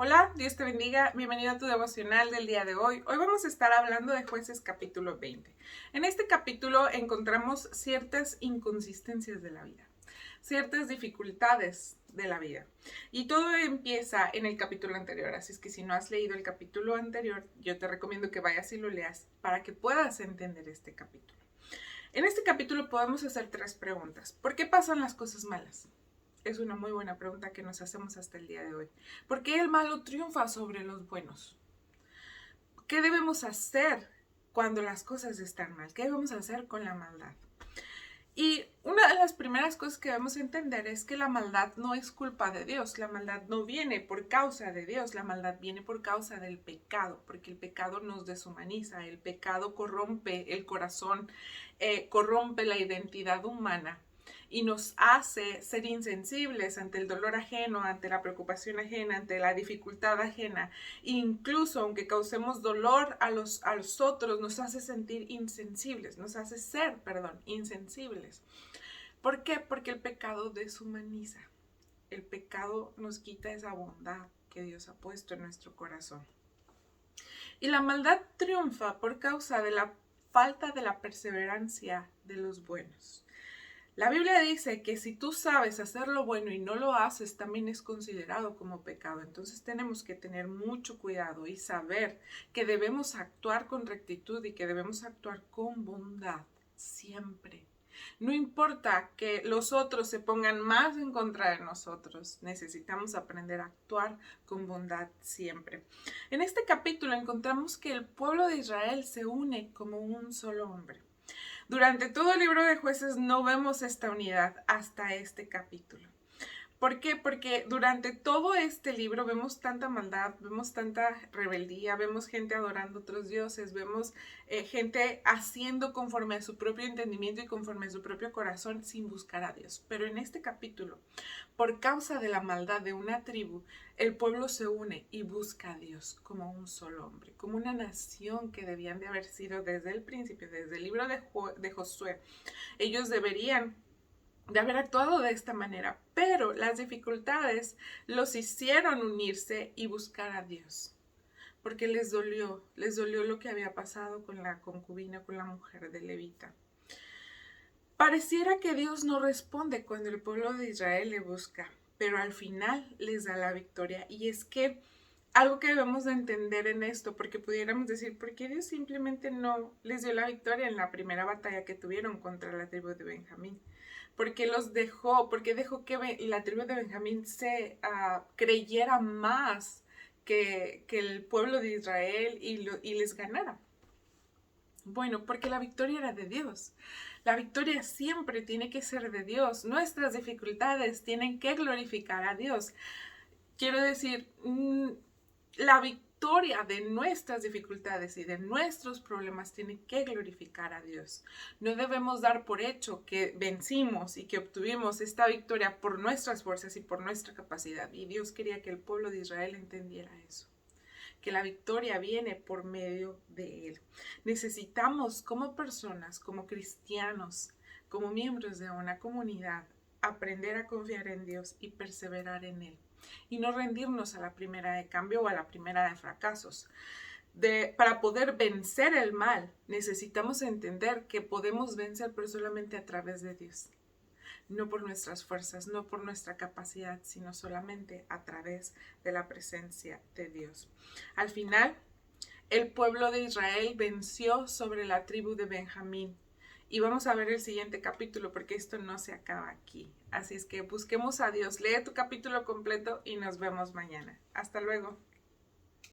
Hola, Dios te bendiga, bienvenido a tu devocional del día de hoy. Hoy vamos a estar hablando de Jueces capítulo 20. En este capítulo encontramos ciertas inconsistencias de la vida, ciertas dificultades de la vida. Y todo empieza en el capítulo anterior, así es que si no has leído el capítulo anterior, yo te recomiendo que vayas y lo leas para que puedas entender este capítulo. En este capítulo podemos hacer tres preguntas. ¿Por qué pasan las cosas malas? Es una muy buena pregunta que nos hacemos hasta el día de hoy. ¿Por qué el malo triunfa sobre los buenos? ¿Qué debemos hacer cuando las cosas están mal? ¿Qué debemos hacer con la maldad? Y una de las primeras cosas que debemos entender es que la maldad no es culpa de Dios, la maldad no viene por causa de Dios, la maldad viene por causa del pecado, porque el pecado nos deshumaniza, el pecado corrompe el corazón, corrompe la identidad humana y nos hace ser insensibles ante el dolor ajeno, ante la preocupación ajena, ante la dificultad ajena. Incluso aunque causemos dolor a los otros, nos hace sentir insensibles, nos hace ser, insensibles. ¿Por qué? Porque el pecado deshumaniza. El pecado nos quita esa bondad que Dios ha puesto en nuestro corazón. Y la maldad triunfa por causa de la falta de la perseverancia de los buenos. La Biblia dice que si tú sabes hacer lo bueno y no lo haces, también es considerado como pecado. Entonces tenemos que tener mucho cuidado y saber que debemos actuar con rectitud y que debemos actuar con bondad siempre. No importa que los otros se pongan más en contra de nosotros, necesitamos aprender a actuar con bondad siempre. En este capítulo encontramos que el pueblo de Israel se une como un solo hombre. Durante todo el libro de Jueces no vemos esta unidad hasta este capítulo. ¿Por qué? Porque durante todo este libro vemos tanta maldad, vemos tanta rebeldía, vemos gente adorando a otros dioses, vemos gente haciendo conforme a su propio entendimiento y conforme a su propio corazón sin buscar a Dios. Pero en este capítulo, por causa de la maldad de una tribu, el pueblo se une y busca a Dios como un solo hombre, como una nación que debían de haber sido desde el principio, desde el libro de Josué. Ellos deberían de haber actuado de esta manera, pero las dificultades los hicieron unirse y buscar a Dios, porque les dolió lo que había pasado con la concubina, con la mujer de Levita. Pareciera que Dios no responde cuando el pueblo de Israel le busca, pero al final les da la victoria. Y es que algo que debemos de entender en esto, porque pudiéramos decir, ¿por qué Dios simplemente no les dio la victoria en la primera batalla que tuvieron contra la tribu de Benjamín? ¿Por qué los dejó? ¿Por qué dejó que la tribu de Benjamín se creyera más que el pueblo de Israel y les ganara? Bueno, porque la victoria era de Dios. La victoria siempre tiene que ser de Dios. Nuestras dificultades tienen que glorificar a Dios. Quiero decir, la victoria de nuestras dificultades y de nuestros problemas tiene que glorificar a Dios. No debemos dar por hecho que vencimos y que obtuvimos esta victoria por nuestras fuerzas y por nuestra capacidad. Y Dios quería que el pueblo de Israel entendiera eso, que la victoria viene por medio de Él. Necesitamos como personas, como cristianos, como miembros de una comunidad, aprender a confiar en Dios y perseverar en Él. Y no rendirnos a la primera de cambio o a la primera de fracasos. Para poder vencer el mal, necesitamos entender que podemos vencer, pero solamente a través de Dios. No por nuestras fuerzas, no por nuestra capacidad, sino solamente a través de la presencia de Dios. Al final, el pueblo de Israel venció sobre la tribu de Benjamín. Y vamos a ver el siguiente capítulo porque esto no se acaba aquí. Así es que busquemos a Dios. Lee tu capítulo completo y nos vemos mañana. Hasta luego.